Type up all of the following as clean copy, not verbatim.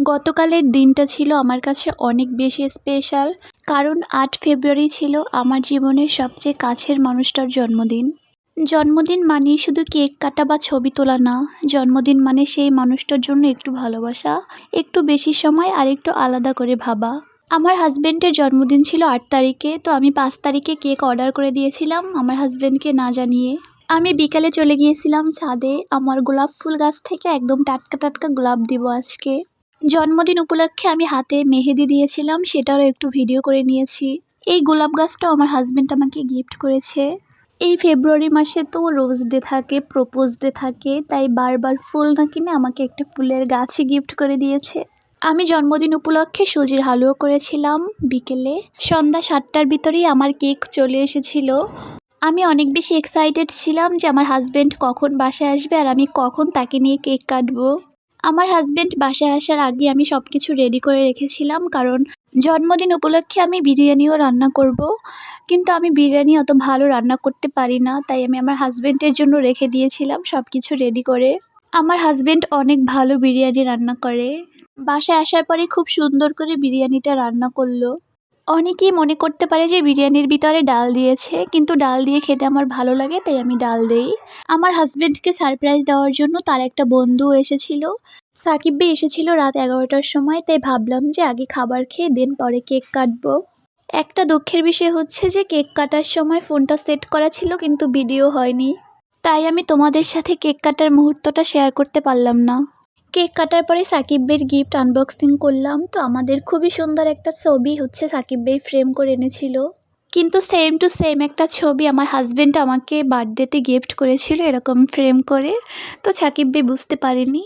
গতকালের দিনটা ছিল আমার কাছে অনেক বেশি স্পেশাল, কারণ ৮ ফেব্রুয়ারি ছিল আমার জীবনের সবচেয়ে কাছের মানুষটার জন্মদিন। জন্মদিন মানেই শুধু কেক কাটা বা ছবি তোলা না, জন্মদিন মানে সেই মানুষটার জন্য একটু ভালোবাসা, একটু বেশি সময় আর একটু আলাদা করে ভাবা। আমার হাজব্যান্ডের জন্মদিন ছিল ৮ তারিখে, তো আমি ৫ তারিখে কেক অর্ডার করে দিয়েছিলাম আমার হাজব্যান্ডকে না জানিয়ে। আমি বিকালে চলে গিয়েছিলাম ছাদে, আমার গোলাপ ফুল গাছ থেকে একদম টাটকা টাটকা গোলাপ দিব আজকে। জন্মদিন উপলক্ষে আমি হাতে মেহেদি দিয়েছিলাম, সেটারও একটু ভিডিও করে নিয়েছি। এই গোলাপ গাছটাও আমার হাজব্যান্ড আমাকে গিফট করেছে। এই ফেব্রুয়ারি মাসে তো রোজ ডে থাকে, প্রপোজ ডে থাকে, তাই বারবার ফুল না কিনে আমাকে একটা ফুলের গাছই গিফট করে দিয়েছে। আমি জন্মদিন উপলক্ষে সুজির হালুয়া করেছিলাম বিকেলে। সন্ধ্যা ৭টার ভিতরেই আমার কেক চলে এসেছিল। আমি অনেক বেশি এক্সাইটেড ছিলাম যে আমার হাজব্যান্ড কখন বাসায় আসবে আর আমি কখন তাকে নিয়ে কেক কাটবো। আমার হাজব্যান্ড বাসায় আসার আগে আমি সব কিছু রেডি করে রেখেছিলাম, কারণ জন্মদিন উপলক্ষে আমি বিরিয়ানিও রান্না করব। কিন্তু আমি বিরিয়ানি অত ভালো রান্না করতে পারি না, তাই আমি আমার হাজব্যান্ডের জন্য রেখে দিয়েছিলাম সব কিছু রেডি করে। আমার হাজব্যান্ড অনেক ভালো বিরিয়ানি রান্না করে। বাসায় আসার পরে খুব সুন্দর করে বিরিয়ানিটা রান্না করলো। অনেকেই মনে করতে পারে যে বিরিয়ানির ভিতরে ডাল দিয়েছে, কিন্তু ডাল দিয়ে খেতে আমার ভালো লাগে, তাই আমি ডাল দেই। আমার হাজব্যান্ডকে সারপ্রাইজ দেওয়ার জন্য তার একটা বন্ধু এসেছিল। সাকিব ভাই এসেছিল রাত 11টার সময়, তাই ভাবলাম যে আগে খাবার খেয়ে দেন পরে কেক কাটবো। একটা দুঃখের বিষয় হচ্ছে যে কেক কাটার সময় ফোনটা সেট করা ছিল কিন্তু ভিডিও হয়নি, তাই আমি তোমাদের সাথে কেক কাটার মুহূর্তটা শেয়ার করতে পারলাম না। কেক কাটার পরে সাকিব ভাইয়ের গিফট আনবক্সিং করলাম, তো আমাদের খুবই সুন্দর একটা ছবি সাকিব ভাই ফ্রেম করে এনেছিল। কিন্তু সেম টু সেম একটা ছবি আমার হাজব্যান্ড আমাকে বার্থডেতে গিফট করেছিল এরকম ফ্রেম করে, তো সাকিব ভাই বুঝতে পারেনি।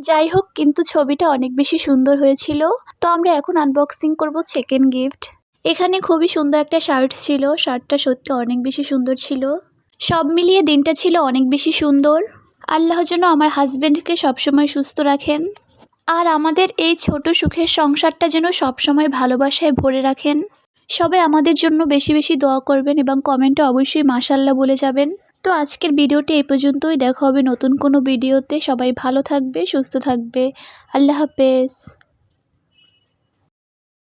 যাই হোক, কিন্তু ছবিটা অনেক বেশি সুন্দর হয়েছিল। তো আমরা এখন আনবক্সিং করব সেকেন্ড গিফট। এখানে খুবই সুন্দর একটা শার্ট ছিল, শার্টটা সত্যি অনেক বেশি সুন্দর ছিল। সব মিলিয়ে দিনটা ছিল অনেক বেশি সুন্দর। আল্লাহ যেন আমার হাজব্যান্ডকে সবসময় সুস্থ রাখেন, আর আমাদের এই ছোট সুখের সংসারটা যেন সবসময় ভালোবাসায় ভরে রাখেন। সবাই আমাদের জন্য বেশি বেশি দোয়া করবেন এবং কমেন্টে অবশ্যই মাশাআল্লাহ বলে যাবেন। তো আজকের ভিডিওটি এই পর্যন্তই, দেখা হবে নতুন কোনো ভিডিওতে। সবাই ভালো থাকবে, সুস্থ থাকবে। আল্লাহ হাফেজ।